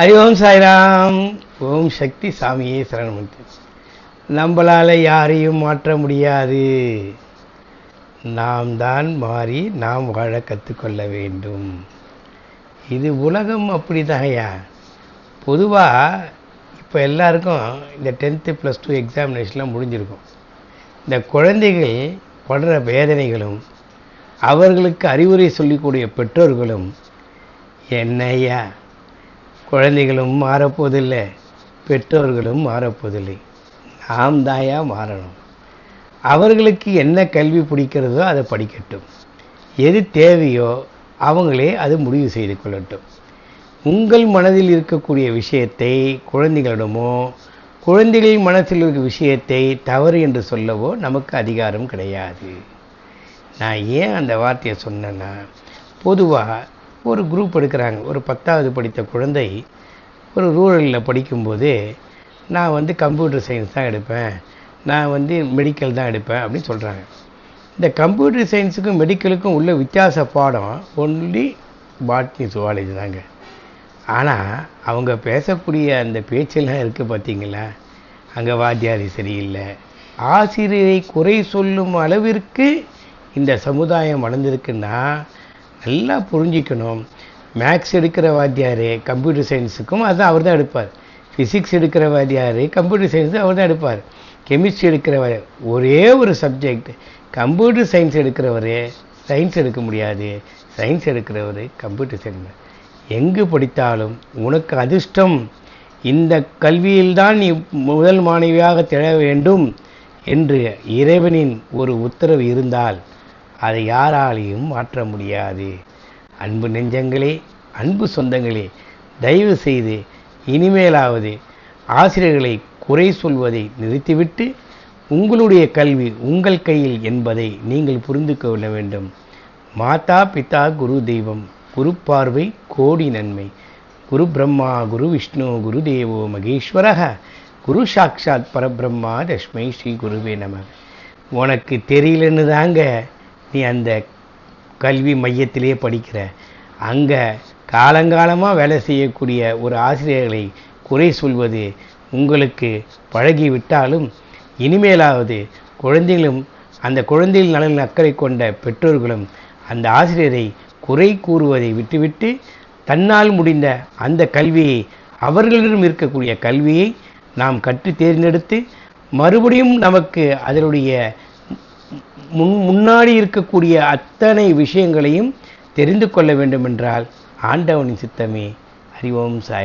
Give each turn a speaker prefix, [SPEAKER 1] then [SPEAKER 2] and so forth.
[SPEAKER 1] ஹரி ஓம் சாய்ராம். ஓம் சக்தி சாமியே சரணமுத்து. நம்மளால் யாரையும் மாற்ற முடியாது. நாம் தான் மாறி நாம் வாழ கற்றுக்கொள்ள வேண்டும். இது உலகம் அப்படிதான்யா. பொதுவாக இப்போ எல்லாருக்கும் இந்த 10th +2 எக்ஸாமினேஷன்லாம் முடிஞ்சிருக்கும். இந்த குழந்தைகள் படுற வேதனைகளும் அவர்களுக்கு அறிவுரை சொல்லிக்கூடிய பெற்றோர்களும் என்னையா, குழந்தைகளும் மாறப்போதில்லை, பெற்றோர்களும் மாறப்போதில்லை. நாம் தாயா மாறணும். அவர்களுக்கு என்ன கல்வி பிடிக்கிறதோ அதை படிக்கட்டும். எது தேவையோ அவங்களே அது முடிவு செய்து கொள்ளட்டும். உங்கள் மனதில் இருக்கக்கூடிய விஷயத்தை குழந்தைகளிடமோ, குழந்தைகள் மனசில் இருக்கிற விஷயத்தை தவறு என்று சொல்லவோ நமக்கு அதிகாரம் கிடையாது. நான் ஏன் அந்த வார்த்தையை சொன்னேன்னா, பொதுவாக ஒரு குரூப் எடுக்கிறாங்க. ஒரு 10வது படித்த குழந்தை ஒரு ரூரலில் படிக்கும்போது, நான் கம்ப்யூட்டர் சயின்ஸ் தான் எடுப்பேன், நான் மெடிக்கல் தான் எடுப்பேன் அப்படின்னு சொல்கிறாங்க. இந்த கம்ப்யூட்டர் சயின்ஸுக்கும் மெடிக்கலுக்கும் உள்ள வித்தியாச பாடம் ஒன்லி பாட்னி சுவாலஜி தாங்க. ஆனால் அவங்க பேசக்கூடிய அந்த பேச்செல்லாம் இருக்குது பார்த்தீங்களா, அங்கே வாத்தியாரி சரியில்லை. ஆசிரியரை குறை சொல்லும் அளவிற்கு இந்த சமுதாயம் வளர்ந்துருக்குன்னா நல்லா புரிஞ்சிக்கணும். மேக்ஸ் எடுக்கிற வாத்தியார் கம்ப்யூட்டர் சயின்ஸுக்கும் அதுதான் அவர் தான் எடுப்பார். ஃபிசிக்ஸ் எடுக்கிற வாத்தியார் கம்ப்யூட்டர் சயின்ஸு அவர் தான் எடுப்பார். கெமிஸ்ட்ரி எடுக்கிறவர் ஒரே ஒரு சப்ஜெக்ட். கம்ப்யூட்டர் சயின்ஸ் எடுக்கிறவர் சயின்ஸ் எடுக்க முடியாது, சயின்ஸ் எடுக்கிறவர் கம்ப்யூட்டர் சயின்ஸ். எங்கு படித்தாலும் உனக்கு அதிர்ஷ்டம், இந்த கல்வியில்தான் நீ முதல் மாணவியாக திற வேண்டும் என்று இறைவனின் ஒரு உத்தரவு இருந்தால் அதை யாராலையும் மாற்ற முடியாது. அன்பு நெஞ்சங்களே, அன்பு சொந்தங்களே, தயவு செய்து இனிமேலாவது ஆசிரியர்களை குறை சொல்வதை நிறுத்திவிட்டு உங்களுடைய கல்வி உங்கள் கையில் என்பதை நீங்கள் புரிந்து கொள்ள வேண்டும். மாதா பிதா குரு தெய்வம், குரு பார்வை கோடி நன்மை. குரு பிரம்மா குரு விஷ்ணு குரு தேவோ மகேஸ்வரக, குரு சாட்சாத் பரபிரம்மா தஸ்மை ஸ்ரீ குருவே நம. உனக்கு தெரியலன்னு தாங்க நீ அந்த கல்வி மையத்திலே படிக்கிற. அங்கே காலங்காலமாக வேலை செய்யக்கூடிய ஒரு ஆசிரியர்களை குறை சொல்வது உங்களுக்கு பழகிவிட்டாலும், இனிமேலாவது குழந்தைகளும் அந்த குழந்தைகள் நலனில் அக்கறை கொண்ட பெற்றோர்களும் அந்த ஆசிரியரை குறை கூறுவதை விட்டுவிட்டு தன்னால் முடிந்த அந்த கல்வியை, அவர்களிடம் இருக்கக்கூடிய கல்வியை நாம் கற்று தேர்ந்தெடுத்து மறுபடியும் நமக்கு அதனுடைய முன்னாடி இருக்கக்கூடிய அத்தனை விஷயங்களையும் தெரிந்து கொள்ள வேண்டுமென்றால் ஆண்டவனின் சித்தமே. ஹரி ஓம் சாய்.